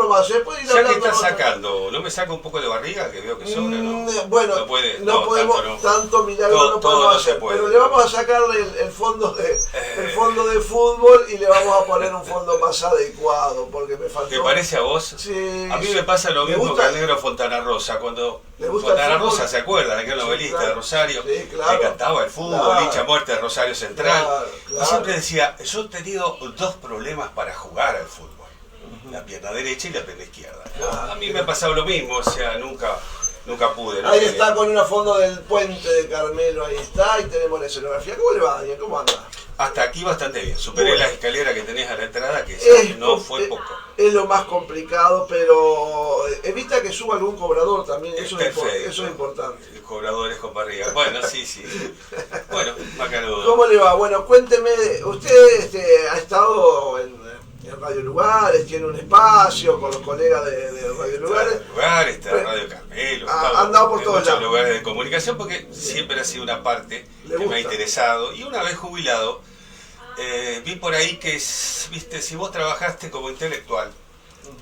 nomás, se puede ir Ya que hablando. estás sacando, ¿no me saca un poco de barriga? Que veo que sobra, ¿no? Bueno, no podemos tanto milagro, no podemos hacer, pero le vamos a sacarle el fondo de fútbol y le vamos a poner un fondo más adecuado, porque me faltó. ¿Te parece a vos? Sí. A mí me pasa lo mismo que al negro Fontana Rosa, cuando Fontana Rosa, ¿se acuerdan? Aquel novelista de Rosario, que cantaba el fútbol, hincha muerte de Rosario Central, y siempre decía, yo he tenido dos problemas para jugar al fútbol. La pierna derecha y la pierna izquierda. A mí me ha pasado lo mismo, o sea, nunca pude. ¿No? Ahí está con una fondo del puente de Carmelo, ahí está, y tenemos la escenografía. ¿Cómo le va, Daniel? ¿Cómo anda? Hasta aquí bastante bien. Superé la escalera que tenés a la entrada, que no fue poco. Es lo más complicado, pero evita que suba algún cobrador también, eso es importante. El cobrador es con barriga. Bueno, sí. Bueno, macanudo. ¿Cómo le va? Bueno, cuénteme, usted ha estado en Radio Lugares, tiene un espacio con los colegas de Radio Lugares. Radio Carmelo. Ha andado por todos muchos lugares de comunicación porque siempre ha sido una parte que me ha interesado. Y una vez jubilado, vi por ahí que, viste, si vos trabajaste como intelectual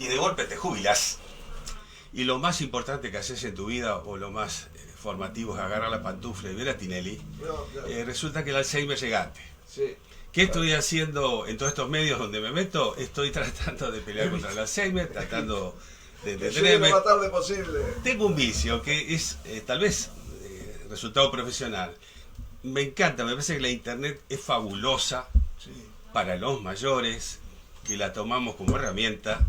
y de golpe te jubilás, y lo más importante que haces en tu vida, o lo más formativo, es agarrar la pantufla y ver a Tinelli, resulta que el Alzheimer llegaste. Sí. ¿Qué estoy haciendo en todos estos medios donde me meto? Estoy tratando de pelear contra el Alzheimer, tratando de detenerme. Lo más tarde posible. Tengo un vicio que es tal vez resultado profesional. Me encanta, me parece que la internet es fabulosa para los mayores, que la tomamos como herramienta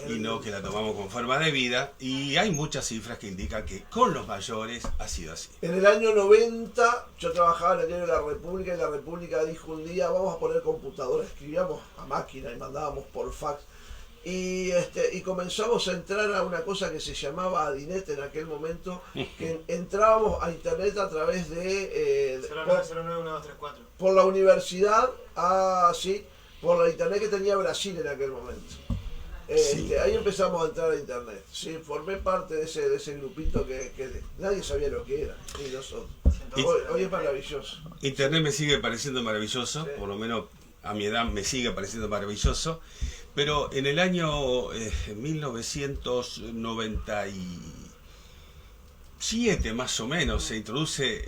y no que la tomamos como forma de vida, y hay muchas cifras que indican que con los mayores ha sido así. En el año 90 yo trabajaba en el diario La República, y La República dijo un día vamos a poner computadora, escribíamos a máquina y mandábamos por fax, y comenzamos a entrar a una cosa que se llamaba Adinet en aquel momento, que entrábamos a internet a través de 091234 por la universidad, por la internet que tenía Brasil en aquel momento. Ahí empezamos a entrar a internet. Sí, formé parte de ese grupito que nadie sabía lo que era, ni nosotros. Hoy es maravilloso. Internet me sigue pareciendo maravilloso, por lo menos a mi edad me sigue pareciendo maravilloso, pero en el año 1997 más o menos se introduce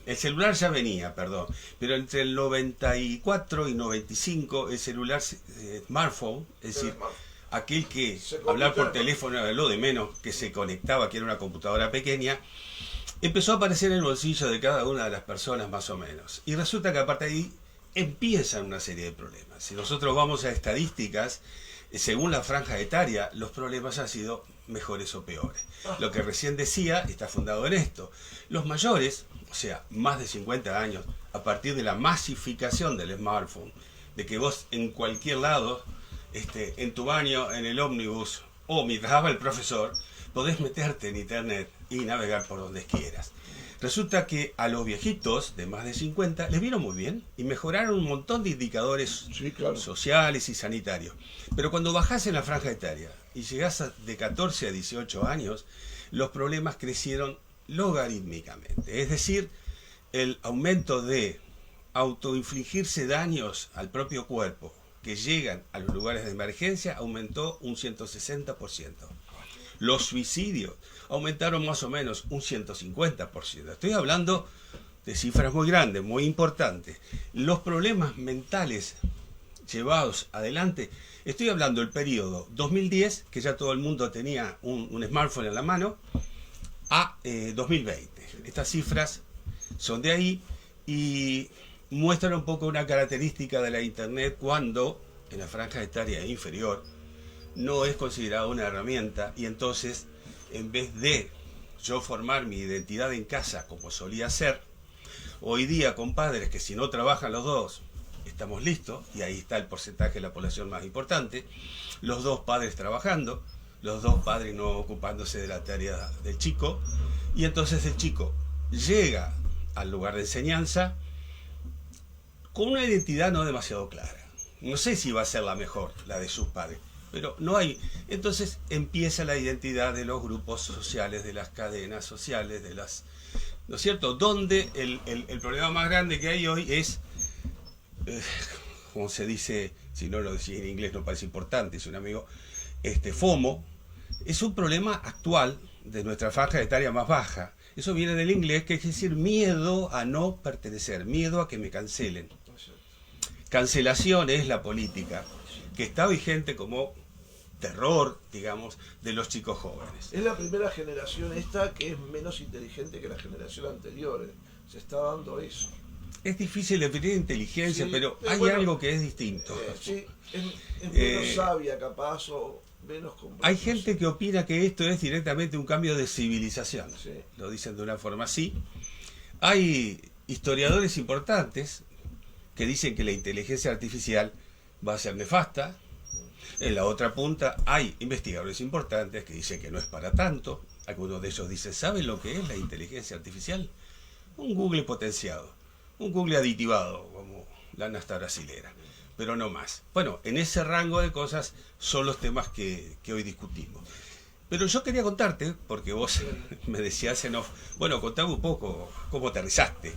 el celular, ya venía, perdón, pero entre el 94 y 95 el celular, smartphone, es decir, aquel que hablar por teléfono era lo de menos, que se conectaba, que era una computadora pequeña, empezó a aparecer en el bolsillo de cada una de las personas más o menos. Y resulta que aparte de ahí empiezan una serie de problemas. Si nosotros vamos a estadísticas, según la franja etaria, los problemas han sido mejores o peores. Lo que recién decía está fundado en esto. Los mayores, o sea, más de 50 años, a partir de la masificación del smartphone, de que vos en cualquier lado, en tu baño, en el ómnibus o mientras habla el profesor, podés meterte en internet y navegar por donde quieras. Resulta que a los viejitos de más de 50 les vino muy bien y mejoraron un montón de indicadores sociales y sanitarios. Pero cuando bajás en la franja etaria y llegás de 14 a 18 años, los problemas crecieron logarítmicamente. Es decir, el aumento de autoinfligirse daños al propio cuerpo que llegan a los lugares de emergencia aumentó un 160%. Los suicidios aumentaron más o menos un 150%. Estoy hablando de cifras muy grandes, muy importantes. Los problemas mentales llevados adelante, estoy hablando del periodo 2010, que ya todo el mundo tenía un smartphone en la mano, a 2020. Estas cifras son de ahí y muestran un poco una característica de la internet cuando en la franja etaria inferior no es considerada una herramienta, y entonces en vez de yo formar mi identidad en casa como solía ser, hoy día con padres que si no trabajan los dos estamos listos, y ahí está el porcentaje de la población más importante, los dos padres trabajando, los dos padres no ocupándose de la tarea del chico, y entonces el chico llega al lugar de enseñanza con una identidad no demasiado clara. No sé si va a ser la mejor, la de sus padres, pero no hay. Entonces empieza la identidad de los grupos sociales, de las cadenas sociales, de las, ¿no es cierto? Donde el problema más grande que hay hoy es, como se dice, si no lo decís en inglés no parece importante, es un amigo, FOMO, es un problema actual de nuestra franja etaria más baja. Eso viene del inglés, que es decir miedo a no pertenecer, miedo a que me cancelen. Cancelación es la política, que está vigente como terror, digamos, de los chicos jóvenes. Es la primera generación esta que es menos inteligente que la generación anterior. Se está dando eso. Es difícil definir inteligencia, Sí, pero hay bueno, algo que es distinto. Sí, es menos sabia capaz o menos compleja. Hay gente que opina que esto es directamente un cambio de civilización. Sí. Lo dicen de una forma así. Hay historiadores importantes que dicen que la inteligencia artificial va a ser nefasta. En la otra punta hay investigadores importantes que dicen que no es para tanto. Algunos de ellos dicen, ¿saben lo que es la inteligencia artificial? Un Google potenciado, un Google aditivado, como la nasta brasilera, pero no más. Bueno, en ese rango de cosas son los temas que hoy discutimos. Pero yo quería contarte, porque vos me decías en off, bueno, contame un poco cómo aterrizaste.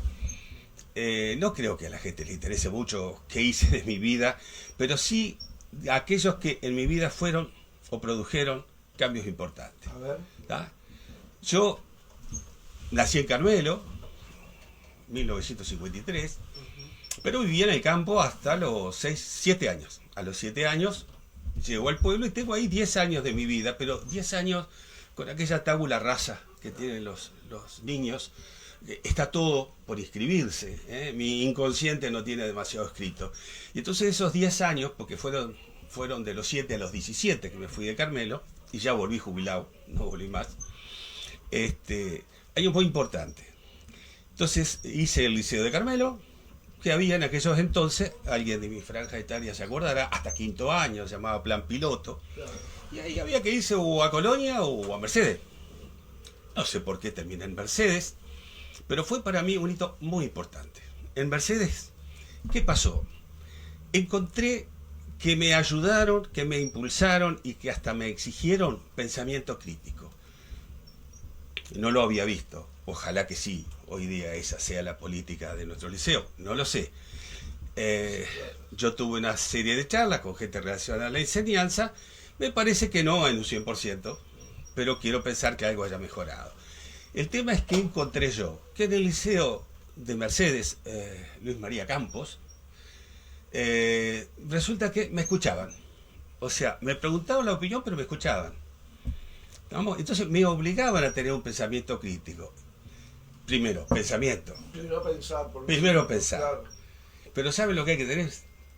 No creo que a la gente le interese mucho qué hice de mi vida, pero sí aquellos que en mi vida fueron o produjeron cambios importantes. A ver. ¿Tá? Yo nací en Carmelo, 1953, pero vivía en el campo hasta los 7 años. A los 7 años llegó al pueblo y tengo ahí 10 años de mi vida, pero 10 años con aquella tabula rasa que tienen los niños. Está todo por inscribirse, ¿eh? Mi inconsciente no tiene demasiado escrito. Y entonces esos 10 años, porque fueron de los 7 a los 17 que me fui de Carmelo, y ya volví jubilado, no volví más, años muy importantes. Entonces hice el Liceo de Carmelo, que había en aquellos entonces, alguien de mi franja etaria se acordará, hasta 5º año, se llamaba Plan Piloto. Claro. Y ahí había que irse o a Colonia o a Mercedes. No sé por qué terminé en Mercedes, pero fue para mí un hito muy importante. En Mercedes, ¿qué pasó? Encontré que me ayudaron, que me impulsaron y que hasta me exigieron pensamiento crítico. No lo había visto. Ojalá que sí, hoy día esa sea la política de nuestro liceo, no lo sé. Yo tuve una serie de charlas con gente relacionada a la enseñanza, me parece que no en un 100%, pero quiero pensar que algo haya mejorado. El tema es que encontré yo, que en el liceo de Mercedes, Luis María Campos, resulta que me escuchaban. O sea, me preguntaban la opinión, pero me escuchaban. ¿Vamos? Entonces me obligaban a tener un pensamiento crítico. Primero, pensamiento. Primero pensar. Claro. Pero ¿saben lo que hay que tener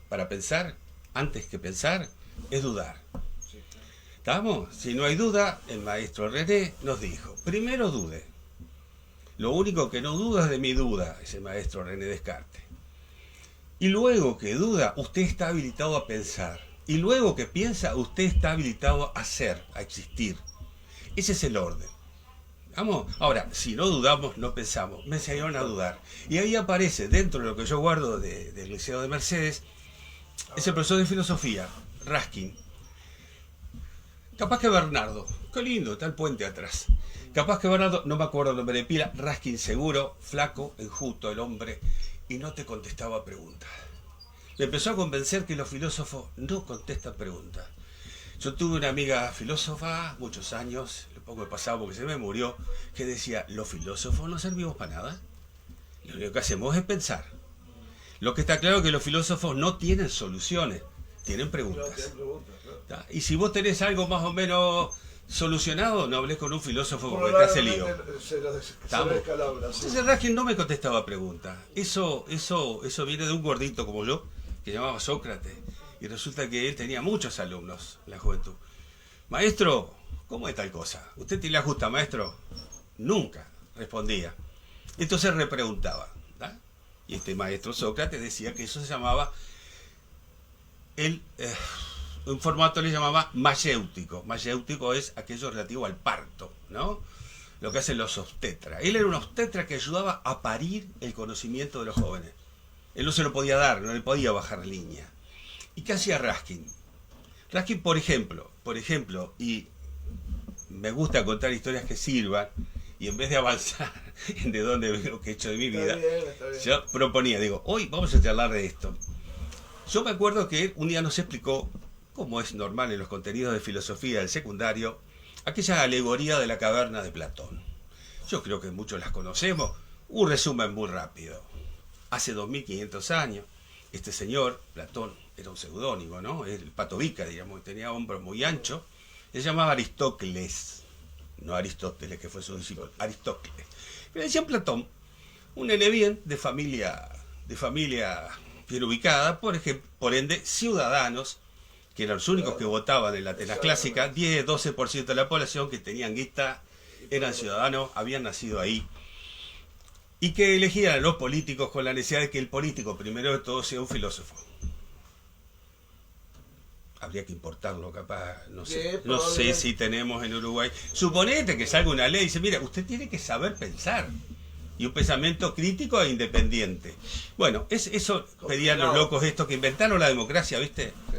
para pensar? Antes que pensar, es dudar. Sí, claro. ¿Estamos? Si no hay duda, el maestro René nos dijo, primero dude. Lo único que no duda es de mi duda, es el maestro René Descartes. Y luego que duda, usted está habilitado a pensar. Y luego que piensa, usted está habilitado a ser, a existir. Ese es el orden. ¿Vamos? Ahora, si no dudamos, no pensamos. Me enseñaron a dudar. Y ahí aparece, dentro de lo que yo guardo del Liceo de Mercedes, es el profesor de filosofía, Raskin. Capaz que Bernardo. Qué lindo, está el puente atrás. Capaz que Bernardo, no me acuerdo el nombre de pila, Raskin seguro, flaco, enjuto el hombre, y no te contestaba preguntas. Me empezó a convencer que los filósofos no contestan preguntas. Yo tuve una amiga filósofa, muchos años, lo poco he pasado porque se me murió, que decía, los filósofos no servimos para nada. Lo único que hacemos es pensar. Lo que está claro es que los filósofos no tienen soluciones, tienen preguntas. ¿Tá? Y si vos tenés algo más o menos solucionado, no hables con un filósofo porque te hace lío. Entonces Raskin no me contestaba preguntas. Eso viene de un gordito como yo, que llamaba Sócrates. Y resulta que él tenía muchos alumnos en la juventud. Maestro, ¿cómo es tal cosa? ¿Usted tiene la justa, maestro? Nunca respondía. Entonces repreguntaba. ¿Tá? Y este maestro Sócrates decía que eso se llamaba, un formato le llamaba mayéutico. Mayéutico es aquello relativo al parto, ¿no? Lo que hacen los obstetras. Él era un obstetra que ayudaba a parir el conocimiento de los jóvenes. Él no se lo podía dar, no le podía bajar línea. ¿Y qué hacía Raskin? Raskin, por ejemplo, y me gusta contar historias que sirvan, y en vez de avanzar en de dónde veo que he hecho de mi vida, está bien. yo proponía, digo, hoy vamos a charlar de esto. Yo me acuerdo que un día nos explicó como es normal en los contenidos de filosofía del secundario, aquella alegoría de la caverna de Platón. Yo creo que muchos las conocemos. Un resumen muy rápido. Hace 2500 años, este señor, Platón, era un seudónimo, ¿no? El Patovica, digamos, tenía hombros muy anchos. Se llamaba Aristócles, no Aristóteles, que fue su discípulo, Aristócles. Pero decían Platón, un nene bien, de familia bien ubicada, por ende, ciudadanos, que eran los únicos que votaban en la Atenas clásica, 10-12% de la población que tenían guita, eran ciudadanos, habían nacido ahí, y que elegían a los políticos con la necesidad de que el político, primero de todo, sea un filósofo. Habría que importarlo, capaz, no sé si tenemos en Uruguay. Suponete que salga una ley y dice, mira, usted tiene que saber pensar. Y un pensamiento crítico e independiente. Bueno, eso pedían los locos estos que inventaron la democracia, ¿viste? Sí.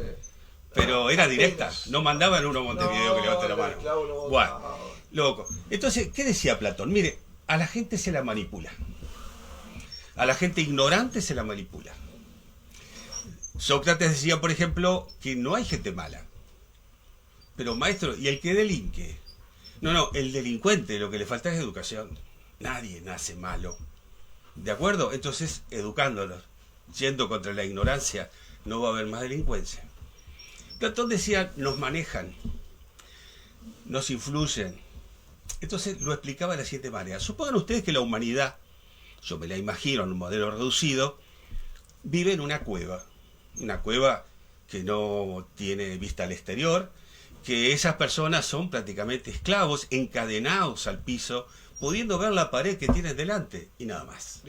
Pero era directa, no mandaban uno a Montevideo que levante la mano. Bueno, loco. Entonces, ¿qué decía Platón? Mire, a la gente se la manipula. A la gente ignorante se la manipula. Sócrates decía, por ejemplo, que no hay gente mala. Pero maestro, ¿y el que delinque? No, el delincuente, lo que le falta es educación. Nadie nace malo. ¿De acuerdo? Entonces, educándolos, yendo contra la ignorancia, no va a haber más delincuencia. Platón decía, nos manejan, nos influyen. Entonces lo explicaba de la siguiente manera. Supongan ustedes que la humanidad, yo me la imagino en un modelo reducido, vive en una cueva que no tiene vista al exterior, que esas personas son prácticamente esclavos, encadenados al piso, pudiendo ver la pared que tienen delante, y nada más.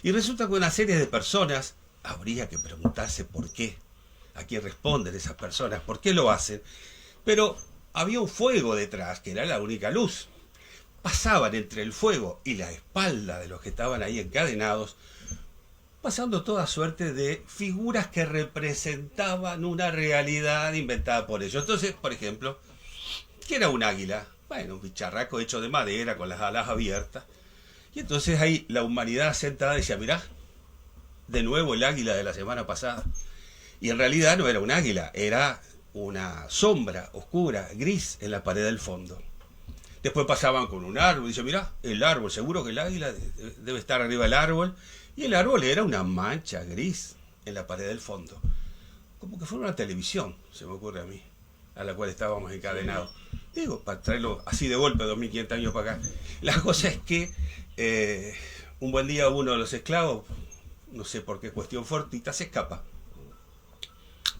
Y resulta que una serie de personas, habría que preguntarse por qué, a quién responden esas personas, por qué lo hacen, pero había un fuego detrás, que era la única luz. Pasaban entre el fuego y la espalda de los que estaban ahí encadenados, pasando toda suerte de figuras que representaban una realidad inventada por ellos. Entonces, por ejemplo, ¿qué era un águila? Bueno, un bicharraco hecho de madera con las alas abiertas. Y entonces ahí la humanidad sentada decía, mirá, de nuevo el águila de la semana pasada. Y en realidad no era un águila, era una sombra oscura, gris, en la pared del fondo. Después pasaban con un árbol y decían, mirá, el árbol, seguro que el águila debe estar arriba del árbol. Y el árbol era una mancha gris en la pared del fondo. Como que fuera una televisión, se me ocurre a mí, a la cual estábamos encadenados. Digo, para traerlo así de golpe, 2500 años para acá. La cosa es que un buen día uno de los esclavos, no sé por qué cuestión fortuita, se escapa.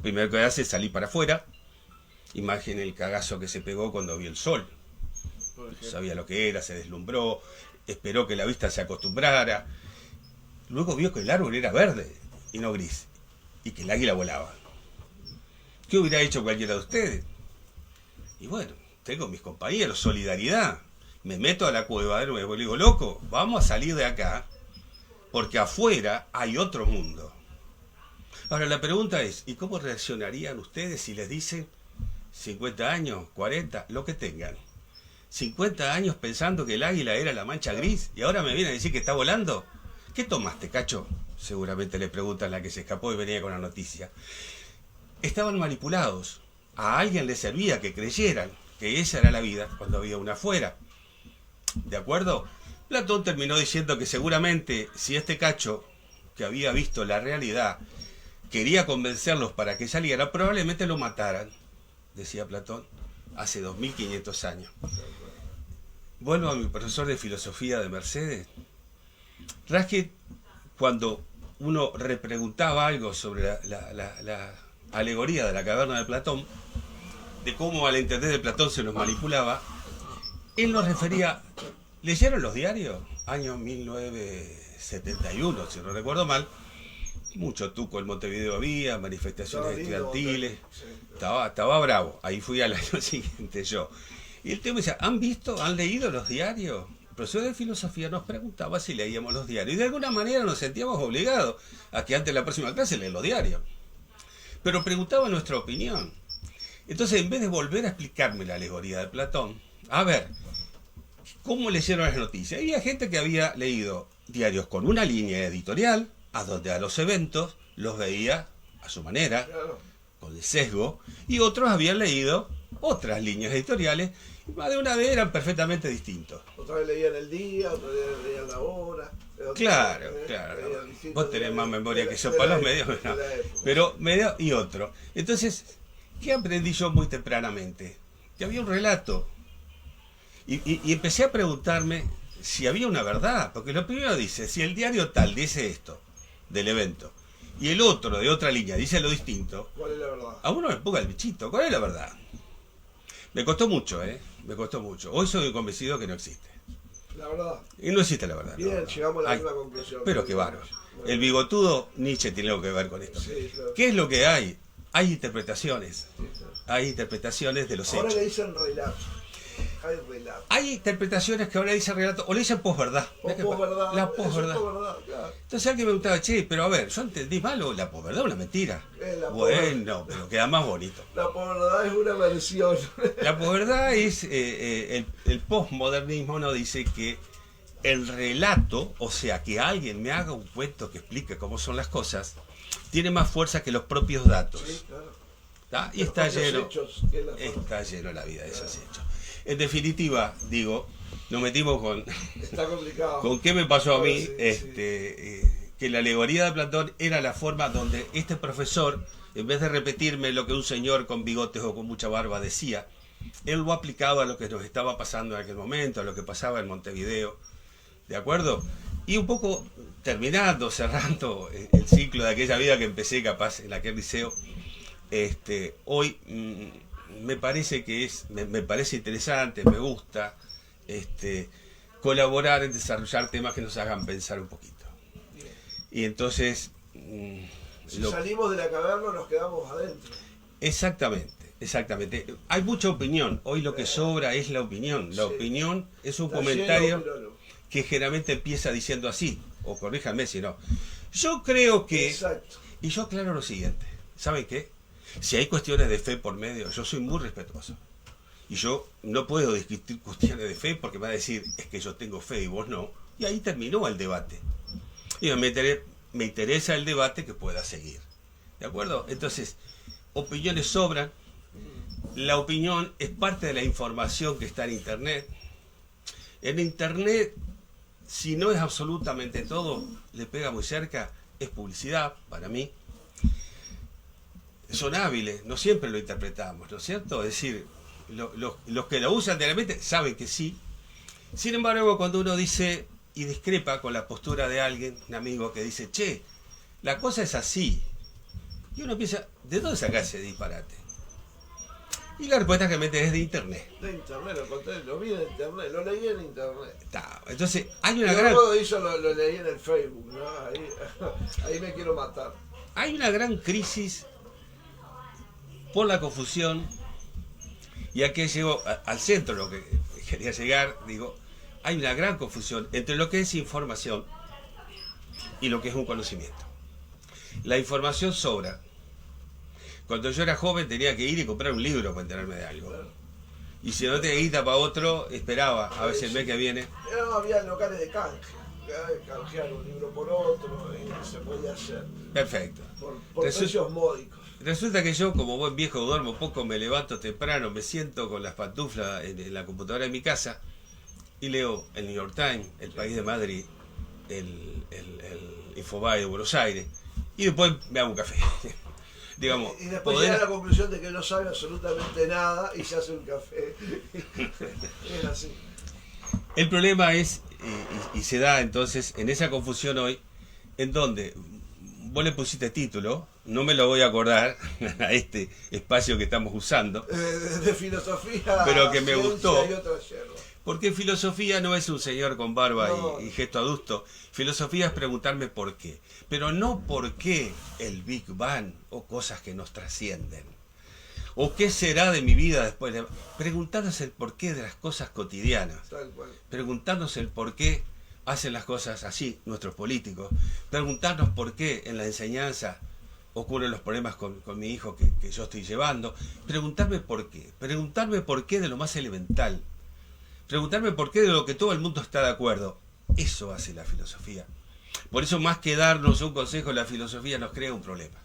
Primero que hace es salir para afuera. Imaginen el cagazo que se pegó cuando vio el sol. No sabía lo que era, se deslumbró, esperó que la vista se acostumbrara. Luego vio que el árbol era verde y no gris, y que el águila volaba. ¿Qué hubiera hecho cualquiera de ustedes? Y bueno, tengo mis compañeros, solidaridad. Me meto a la cueva de nuevo y le digo, loco, vamos a salir de acá, porque afuera hay otro mundo. Ahora la pregunta es, ¿y cómo reaccionarían ustedes si les dicen 50 años, 40, lo que tengan? 50 años pensando que el águila era la mancha gris y ahora me vienen a decir que está volando. ¿Qué tomaste, cacho? Seguramente le preguntan la que se escapó y venía con la noticia. Estaban manipulados. A alguien le servía que creyeran que esa era la vida cuando había una afuera. ¿De acuerdo? Platón terminó diciendo que seguramente si este cacho, que había visto la realidad, quería convencerlos para que saliera, probablemente lo mataran, decía Platón, hace 2500 años. Vuelvo a mi profesor de filosofía de Mercedes. Raskin, cuando uno repreguntaba algo sobre la alegoría de la caverna de Platón, de cómo al entender de Platón se nos manipulaba, él nos refería, ¿leyeron los diarios? Año 1971, si no recuerdo mal, mucho tuco en Montevideo había, manifestaciones estudiantiles, estaba bravo, ahí fui al año siguiente yo. Y el tema decía, ¿han visto, han leído los diarios? El profesor de filosofía nos preguntaba si leíamos los diarios, y de alguna manera nos sentíamos obligados a que antes de la próxima clase leer los diarios. Pero preguntaba nuestra opinión. Entonces, en vez de volver a explicarme la alegoría de Platón, a ver, ¿cómo leyeron las noticias? Había gente que había leído diarios con una línea editorial, a donde a los eventos los veía a su manera, con el sesgo, y otros habían leído otras líneas editoriales, y más de una vez eran perfectamente distintos. Otra vez leían el día, otra vez leían la hora. Claro. Vos tenés más memoria que yo para los medios, no. Pero medio y otro. Entonces, ¿qué aprendí yo muy tempranamente? Que había un relato. Y empecé a preguntarme si había una verdad, porque lo primero dice, si el diario tal dice esto, del evento, y el otro, de otra línea, dice lo distinto, ¿cuál es la verdad? A uno me ponga el bichito, ¿cuál es la verdad? Me costó mucho, me costó mucho. Hoy soy convencido que no existe. La verdad. Y no existe la verdad. Bien, no. Llegamos a la misma conclusión. Pero qué bárbaro. El bigotudo Nietzsche tiene algo que ver con esto. Sí, claro. ¿Qué es lo que hay? Hay interpretaciones. Sí, claro. Hay interpretaciones de los Ahora hechos. le dicen relato. Hay relato. Hay interpretaciones que ahora dicen relato, o le dicen posverdad. O posverdad. La Eso es posverdad. posverdad, claro. Entonces alguien me preguntaba, che, pero a ver, yo entendí mal o la posverdad es una mentira. La Bueno, pero queda más bonito. La posverdad es una versión. La posverdad es, el postmodernismo nos dice que el relato, o sea, que alguien me haga un cuento que explique cómo son las cosas, tiene más fuerza que los propios datos. Sí, claro. ¿Tá? Y está lleno, Hechos, que es la está lleno la vida de esos hechos. En definitiva, digo, nos metimos con, Está complicado. con qué me pasó a mí, Sí, que la alegoría de Platón era la forma donde este profesor, en vez de repetirme lo que un señor con bigotes o con mucha barba decía, él lo aplicaba a lo que nos estaba pasando en aquel momento, a lo que pasaba en Montevideo, ¿de acuerdo? Y un poco terminando, cerrando el ciclo de aquella vida que empecé capaz en aquel liceo, hoy me parece que me parece interesante, me gusta colaborar en desarrollar temas que nos hagan pensar un poquito. Bien. Y entonces Si salimos de la caverna nos quedamos adentro. exactamente. Hay mucha opinión. Hoy lo que sobra es la opinión. La Sí. opinión es un Está comentario lleno, pero no. que generalmente empieza diciendo así, o corríjanme si no. Yo creo que, Exacto. y yo aclaro lo siguiente, ¿saben qué? Si hay cuestiones de fe por medio, yo soy muy respetuoso. Y yo no puedo discutir cuestiones de fe porque me va a decir, es que yo tengo fe y vos no. Y ahí terminó el debate. Y me interesa el debate que pueda seguir. ¿De acuerdo? Entonces, opiniones sobran. La opinión es parte de la información que está en Internet. En Internet, si no es absolutamente todo, le pega muy cerca, es publicidad para mí. Son hábiles, no siempre lo interpretamos, ¿no es cierto? Es decir, los que lo usan diariamente saben que sí. Sin embargo, cuando uno dice y discrepa con la postura de alguien, un amigo que dice, che, la cosa es así, y uno piensa, ¿de dónde saca ese disparate? Y la respuesta que mete es de Internet. De Internet, lo conté, lo vi en Internet, lo leí en Internet. Entonces, hay una Yo gran... luego de eso lo leí en el Facebook, ¿no? Ahí me quiero matar. Hay una gran crisis por la confusión, y aquí llego al centro, lo que quería llegar, digo, hay una gran confusión entre lo que es información y lo que es un conocimiento. La información sobra. Cuando yo era joven tenía que ir y comprar un libro para enterarme de algo. Y si no tenía guita para otro, esperaba a ver si el mes que viene. No, había locales de canje. Canjear un libro por otro, y se podía hacer. Perfecto. Por precios módicos. Resulta que yo, como buen viejo, duermo poco, me levanto temprano, me siento con las pantuflas en la computadora de mi casa y leo el New York Times, el País de Madrid, el Infobae de Buenos Aires, y después me hago un café. Digamos, Y después llega a la conclusión de que no sabe absolutamente nada y se hace un café. Es así. El problema es, y se da entonces en esa confusión hoy, en donde vos le pusiste título, no me lo voy a acordar a este espacio que estamos usando, De filosofía, pero que me ciencia gustó. y otra yerba. Porque filosofía no es un señor con barba No. y gesto adusto. Filosofía es preguntarme por qué. Pero no por qué el Big Bang o cosas que nos trascienden. O qué será de mi vida después de... Preguntarnos el porqué de las cosas cotidianas. Tal cual. Preguntarnos el por qué hacen las cosas así nuestros políticos. Preguntarnos por qué en la enseñanza ocurren los problemas con mi hijo que yo estoy llevando. Preguntarme por qué. Preguntarme por qué de lo más elemental. Preguntarme por qué de lo que todo el mundo está de acuerdo. Eso hace la filosofía. Por eso, más que darnos un consejo, la filosofía nos crea un problema.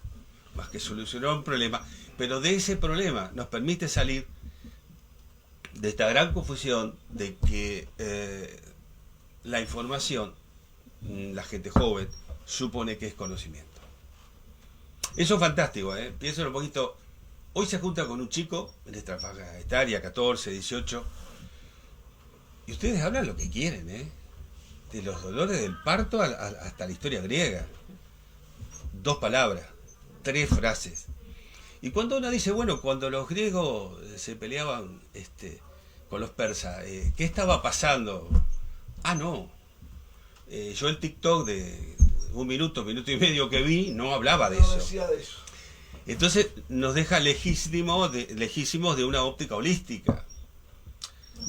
Más que solucionar un problema, Pero de ese problema nos permite salir de esta gran confusión de que la información, la gente joven, supone que es conocimiento. Eso es fantástico, ¿eh? Piénsalo un poquito. Hoy se junta con un chico en esta franja etaria, 14, 18, y ustedes hablan lo que quieren, ¿eh? De los dolores del parto hasta la historia griega. 2 palabras, 3 frases. Y cuando uno dice, bueno, cuando los griegos se peleaban con los persas, ¿qué estaba pasando? Ah, no. Yo el TikTok de 1 minuto, minuto y medio que vi, no hablaba de eso. Decía de eso. Entonces nos deja lejísimos de una óptica holística,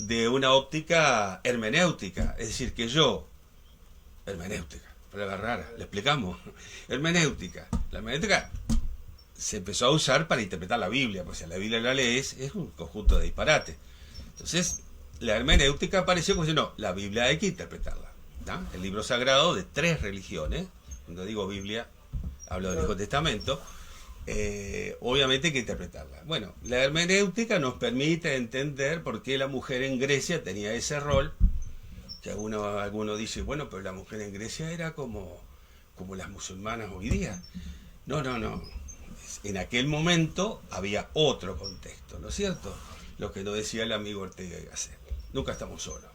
de una óptica hermenéutica. Es decir, que yo, hermenéutica, palabra rara, ¿le explicamos? Hermenéutica. La hermenéutica se empezó a usar para interpretar la Biblia, porque si la Biblia la lees, es un conjunto de disparates. Entonces, la hermenéutica apareció como diciendo, no, la Biblia hay que interpretarla, ¿no? El libro sagrado de 3 religiones, cuando digo Biblia, hablo del Viejo Testamento, obviamente hay que interpretarla. Bueno, la hermenéutica nos permite entender por qué la mujer en Grecia tenía ese rol, que alguno dice, bueno, pero la mujer en Grecia era como las musulmanas hoy día. No. En aquel momento había otro contexto, ¿no es cierto? Lo que nos decía el amigo Ortega y Gasset. Nunca estamos solos.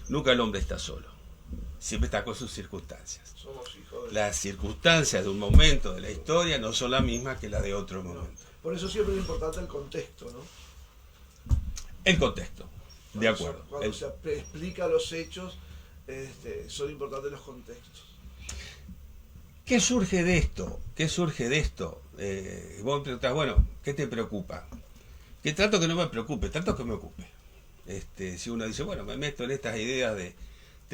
Nunca el hombre está solo. Siempre está con sus circunstancias. Somos hijos de... Las circunstancias de un momento de la historia no son las mismas que las de otro momento. Por eso siempre es importante el contexto, ¿no? El contexto, de acuerdo. Cuando se explica los hechos, son importantes los contextos. ¿Qué surge de esto? Vos me preguntás, bueno, ¿qué te preocupa? Que trato que no me preocupe, trato que me ocupe. Si uno dice, bueno, me meto en estas ideas de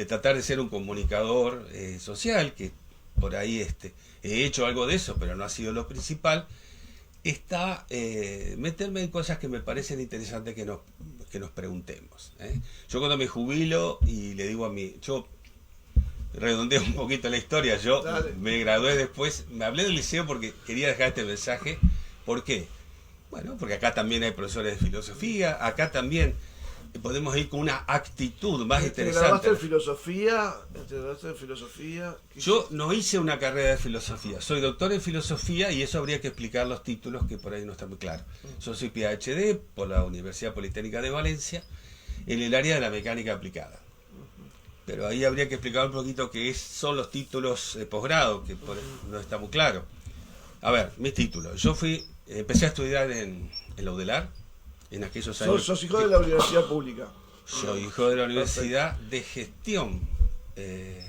tratar de ser un comunicador social, que por ahí he hecho algo de eso, pero no ha sido lo principal, está meterme en cosas que me parecen interesantes que nos preguntemos. Yo cuando me jubilo y le digo yo redondeo un poquito la historia, me gradué después, me hablé del liceo porque quería dejar este mensaje. ¿Por qué? Bueno, porque acá también hay profesores de filosofía, acá también podemos ir con una actitud más interesante. ¿Te graduaste en filosofía? Yo no hice una carrera de filosofía, soy doctor en filosofía y eso habría que explicar los títulos que por ahí no están muy claros. Yo soy PhD por la Universidad Politécnica de Valencia en el área de la mecánica aplicada. Pero ahí habría que explicar un poquito qué son los títulos de posgrado, que no está muy claro. A ver, mis títulos. Yo empecé a estudiar en la UDELAR, en aquellos años. ¿Sos hijo de la universidad pública? Soy hijo de la Universidad de Gestión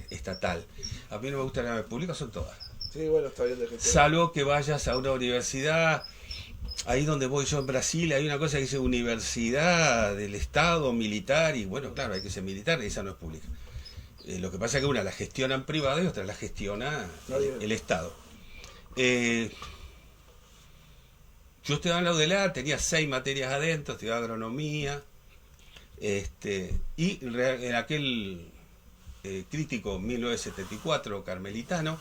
Estatal. A mí no me gustan las públicas, son todas. Sí, bueno, está bien de gestión. Salvo que vayas a una universidad, ahí donde voy yo en Brasil, hay una cosa que dice Universidad del Estado Militar, y bueno, claro, hay que ser militar, y esa no es pública. Lo que pasa es que una la gestiona en privado y otra la gestiona el Estado. Yo estudiaba en la UDELAR, tenía 6 materias adentro, estudiaba agronomía, y en aquel crítico 1974 carmelitano,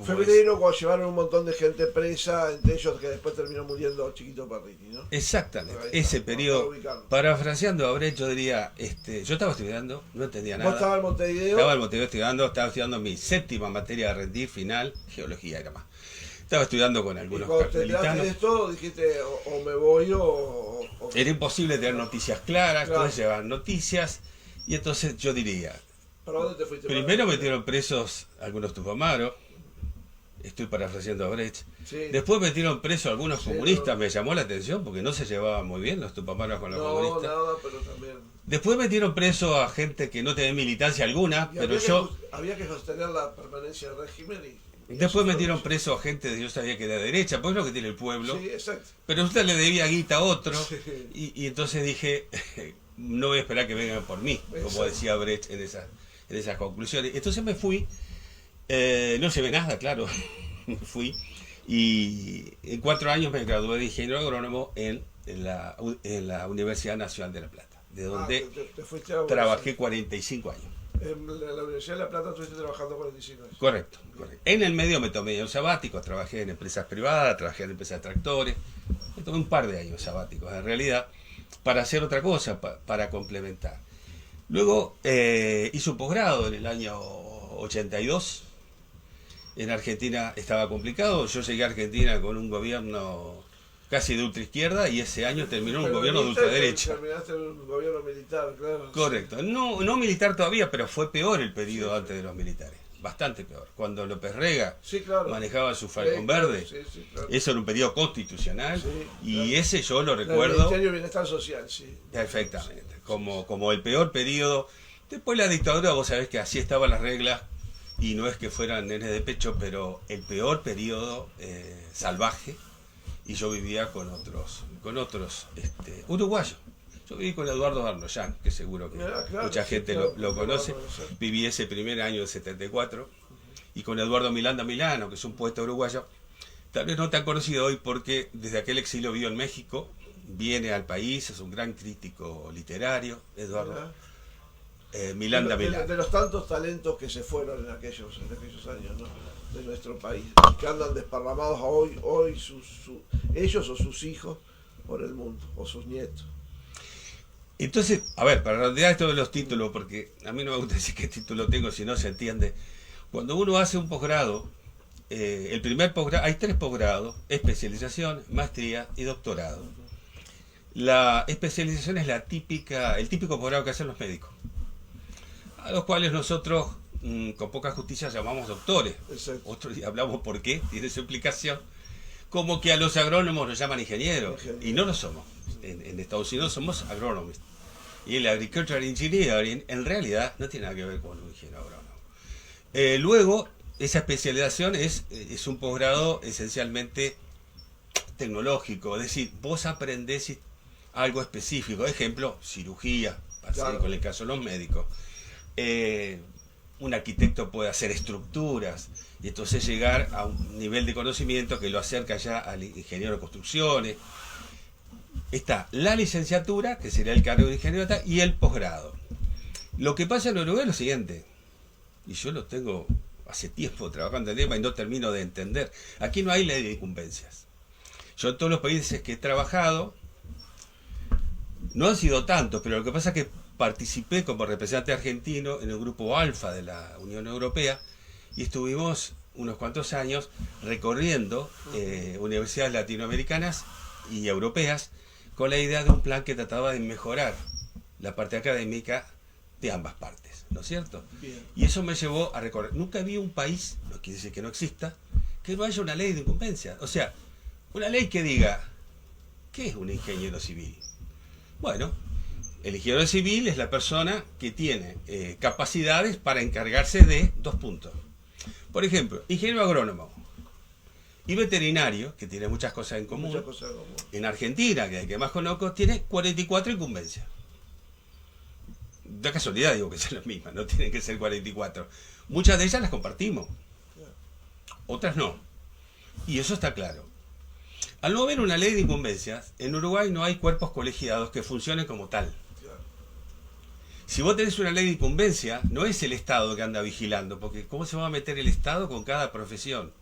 febrero, cuando llevaron un montón de gente presa, entre ellos que después terminó muriendo Chiquito Parrini, ¿no? Exactamente, ese periodo. Parafraseando a Brecht, yo diría, yo estaba estudiando, no entendía nada. ¿Vos estabas en Montevideo? Estaba en Montevideo estaba estudiando mi 7ª materia de rendir final, geología era más. Estaba estudiando con algunos carmelitanos. Cuando te esto, dijiste, o me voy o... Era imposible tener noticias claras, entonces llevaban noticias, y entonces yo diría... ¿Para dónde te fuiste? Primero metieron presos algunos tupamaros, estoy parafraseando a Brecht. Sí. Después metieron presos algunos comunistas, me llamó la atención porque no se llevaban muy bien los tupamaros con los comunistas. No, nada, pero también... Después metieron preso a gente que no tenía militancia alguna, pero había que sostener la permanencia del régimen y... Después metieron preso a gente que yo sabía que era de derecha, pues es lo que tiene el pueblo. Sí, exacto. Pero usted le debía guita a otro, sí. y entonces dije, no voy a esperar que vengan por mí, como decía Brecht en esas conclusiones. Entonces me fui, no se ve nada, claro, me fui, y en 4 años me gradué de ingeniero agrónomo en la Universidad Nacional de La Plata, de donde te fuiste a trabajé 45 años. En la Universidad de La Plata estuviste trabajando 45 años. Correcto, correcto. En el medio me tomé años sabáticos, trabajé en empresas privadas, trabajé en empresas de tractores. Me tomé un par de años sabáticos, en realidad, para hacer otra cosa, para complementar. Luego hice un posgrado en el año 82. En Argentina estaba complicado. Yo llegué a Argentina con un gobierno casi de ultraizquierda y ese año terminó un gobierno de ultraderecha. Terminaste en un gobierno militar, claro. Correcto. No militar todavía, pero fue peor el periodo antes de los militares. Bastante peor. Cuando López Rega manejaba su Falcón Verde, claro. eso era un periodo constitucional y claro. Ese yo lo El recuerdo Ministerio de Bienestar Social, sí. perfectamente, como el peor periodo. Después la dictadura, vos sabés que así estaban las reglas y no es que fueran nenes de pecho, pero el peor periodo salvaje, y yo vivía con otros uruguayos. Yo viví con Eduardo Arnoyan, que seguro que mucha gente lo conoce. Viví ese primer año del 74. Y con Eduardo Miranda Milano, que es un poeta uruguayo. Tal vez no tan conocido hoy porque desde aquel exilio vivió en México. Viene al país, es un gran crítico literario, Eduardo Miranda Milano. De los tantos talentos que se fueron en aquellos años, ¿no? De nuestro país. Que andan desparramados hoy ellos o sus hijos por el mundo, o sus nietos. Entonces, a ver, para redondear esto de los títulos, porque a mí no me gusta decir qué título tengo, si no se entiende. Cuando uno hace un posgrado, el primer posgrado, hay 3 posgrados: especialización, maestría y doctorado. La especialización es el típico posgrado que hacen los médicos, a los cuales nosotros, con poca justicia, llamamos doctores. Exacto. Otro día hablamos por qué, tiene su explicación. Como que a los agrónomos los llaman ingenieros, y no lo somos. En Estados Unidos somos agrónomos. Y el Agricultural Engineering en realidad no tiene nada que ver con un ingeniero agrónomo. Luego, esa especialización es un posgrado esencialmente tecnológico, es decir, vos aprendés algo específico, ejemplo, cirugía, claro. Con el caso de los médicos. Un arquitecto puede hacer estructuras y entonces llegar a un nivel de conocimiento que lo acerca ya al ingeniero de construcciones. Está la licenciatura, que sería el cargo de ingeniero, y el posgrado. Lo que pasa en Uruguay es lo siguiente, y yo lo tengo hace tiempo trabajando en el tema y no termino de entender. Aquí no hay ley de incumbencias. Yo en todos los países que he trabajado, no han sido tantos, pero lo que pasa es que participé como representante argentino en el grupo Alfa de la Unión Europea y estuvimos unos cuantos años recorriendo universidades latinoamericanas y europeas con la idea de un plan que trataba de mejorar la parte académica de ambas partes, ¿no es cierto? Bien. Y eso me llevó a recorrer. Nunca vi un país, no quiere decir que no exista, que no haya una ley de incumbencia. O sea, una ley que diga, ¿qué es un ingeniero civil? Bueno, el ingeniero civil es la persona que tiene capacidades para encargarse de 2 puntos. Por ejemplo, ingeniero agrónomo y veterinario, que tiene muchas cosas en común. En Argentina, que es el que más conozco, tiene 44 incumbencias. De casualidad digo que son las mismas, no tienen que ser 44. Muchas de ellas las compartimos, otras no. Y eso está claro. Al no haber una ley de incumbencias, en Uruguay no hay cuerpos colegiados que funcionen como tal. Si vos tenés una ley de incumbencia, no es el Estado que anda vigilando, porque ¿cómo se va a meter el Estado con cada profesión?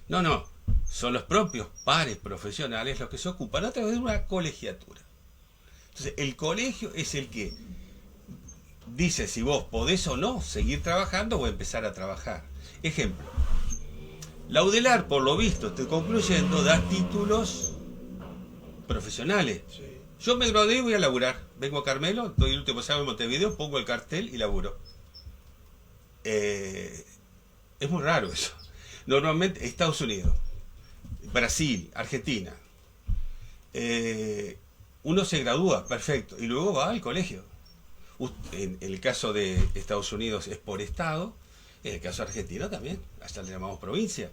No, son los propios pares profesionales los que se ocupan a través de una colegiatura. Entonces, el colegio es el que dice si vos podés o no seguir trabajando o empezar a trabajar. Ejemplo, la UDELAR, por lo visto, estoy concluyendo, da títulos profesionales. Sí. Yo me gradué y voy a laburar. Vengo a Carmelo, doy el último examen en Montevideo, pongo el cartel y laburo. Es muy raro eso. Normalmente Estados Unidos, Brasil, Argentina, uno se gradúa, perfecto, y luego va al colegio. En el caso de Estados Unidos es por estado, en el caso argentino también, hasta le llamamos provincia.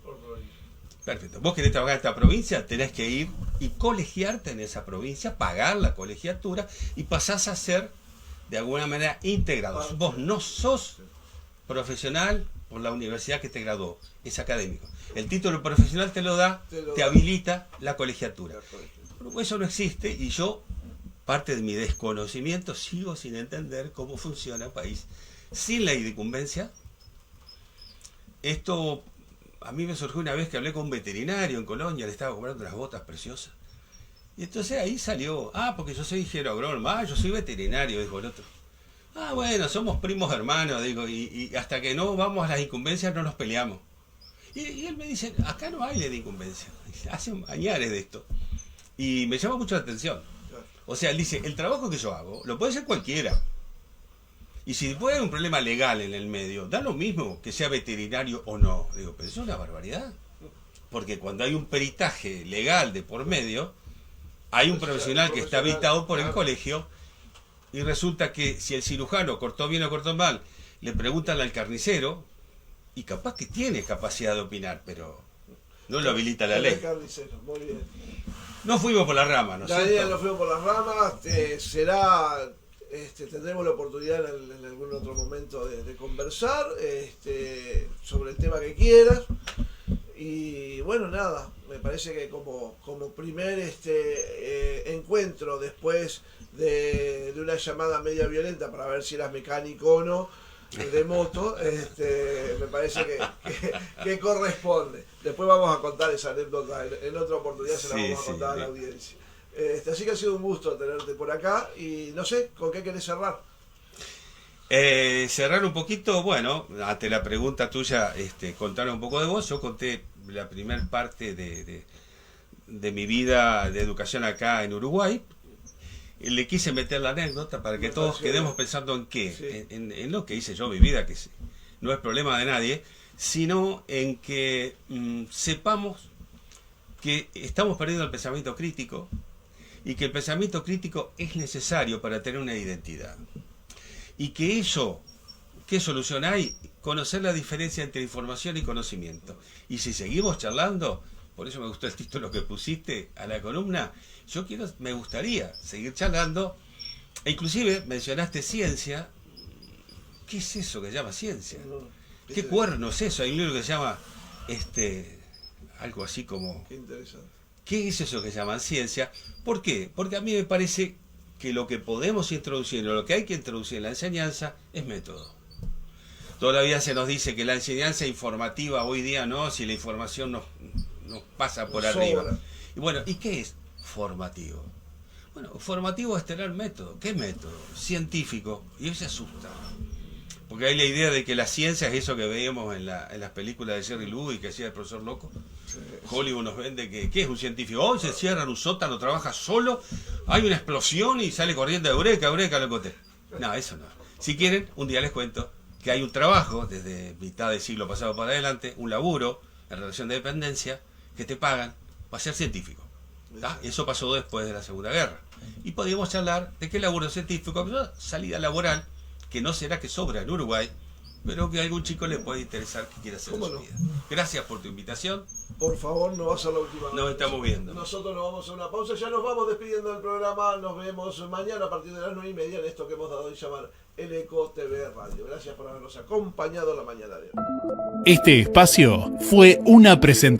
Perfecto. Vos querés trabajar en esta provincia, tenés que ir y colegiarte en esa provincia, pagar la colegiatura y pasás a ser de alguna manera integrado. Vos no sos profesional por la universidad que te graduó, es académico. El título profesional te lo da, te habilita la colegiatura. Pero eso no existe y yo, parte de mi desconocimiento, sigo sin entender cómo funciona el país sin la incumbencia. Esto a mí me surgió una vez que hablé con un veterinario en Colonia, le estaba comprando unas botas preciosas. Y entonces ahí salió, porque yo soy ingeniero agrónomo, yo soy veterinario, dijo el otro. Bueno, somos primos hermanos, digo, y hasta que no vamos a las incumbencias no nos peleamos. Y él me dice, acá no hay ley de incumbencia, hace añares de esto. Y me llama mucho la atención. O sea, él dice, el trabajo que yo hago lo puede hacer cualquiera. Y si puede haber un problema legal en el medio, da lo mismo que sea veterinario o no. Digo, pero eso es una barbaridad. Porque cuando hay un peritaje legal de por medio, hay un profesional que está habilitado por el colegio, y resulta que si el cirujano cortó bien o cortó mal, le preguntan al carnicero, y capaz que tiene capacidad de opinar, pero no lo habilita la ley. Muy bien. No fuimos por la rama, ¿no es cierto? No fuimos por las ramas, tendremos la oportunidad en algún otro momento de conversar sobre el tema que quieras. Y bueno, nada, me parece que como primer encuentro después de una llamada media violenta para ver si eras mecánico o no, de moto, me parece que corresponde. Después vamos a contar esa anécdota en otra oportunidad, se la vamos a contar a la audiencia. Así que ha sido un gusto tenerte por acá y no sé, ¿con qué querés cerrar? Cerrar un poquito, bueno, ante la pregunta tuya, contar un poco de vos. Yo conté la primer parte de mi vida de educación acá en Uruguay. Le quise meter la anécdota para que todos quedemos pensando en qué, sí, en lo que hice yo, mi vida, que no es problema de nadie, sino en que sepamos que estamos perdiendo el pensamiento crítico y que el pensamiento crítico es necesario para tener una identidad. Y que eso, ¿qué solución hay? Conocer la diferencia entre información y conocimiento. Y si seguimos charlando, por eso me gustó el título que pusiste a la columna, me gustaría seguir charlando, e inclusive mencionaste ciencia. ¿Qué es eso que se llama ciencia? ¿Qué cuerno es eso? Hay un libro que se llama, algo así como... Qué interesante. ¿Qué es eso que se llama ciencia? ¿Por qué? Porque a mí me parece que lo que podemos introducir, o lo que hay que introducir en la enseñanza, es método. Todavía se nos dice que la enseñanza informativa hoy día no, si la información nos pasa por arriba. Y bueno, ¿y qué es formativo? Bueno, formativo es tener método. ¿Qué método? Científico. Y eso se asusta. Porque hay la idea de que la ciencia es eso que veíamos en las películas de Jerry Lewis que hacía el profesor loco. Sí. Hollywood nos vende que es un científico. Hoy se cierra en un sótano, trabaja solo, hay una explosión y sale corriendo de eureka, lo conté. No, eso no. Si quieren, un día les cuento que hay un trabajo desde mitad del siglo pasado para adelante, un laburo en relación de dependencia, que te pagan para ser científico. ¿Tá? Eso pasó después de la Segunda Guerra. Y podíamos charlar de qué laburo científico, salida laboral, que no será que sobra en Uruguay, pero que a algún chico le puede interesar que quiera hacer en su vida. Gracias por tu invitación. Por favor, no va a ser la última. Nos estamos viendo. Nosotros nos vamos a una pausa, ya nos vamos despidiendo del programa. Nos vemos mañana a partir de las 9:30 en esto que hemos dado en llamar El Eco TV Radio. Gracias por habernos acompañado la mañana de hoy. Este espacio fue una presentación.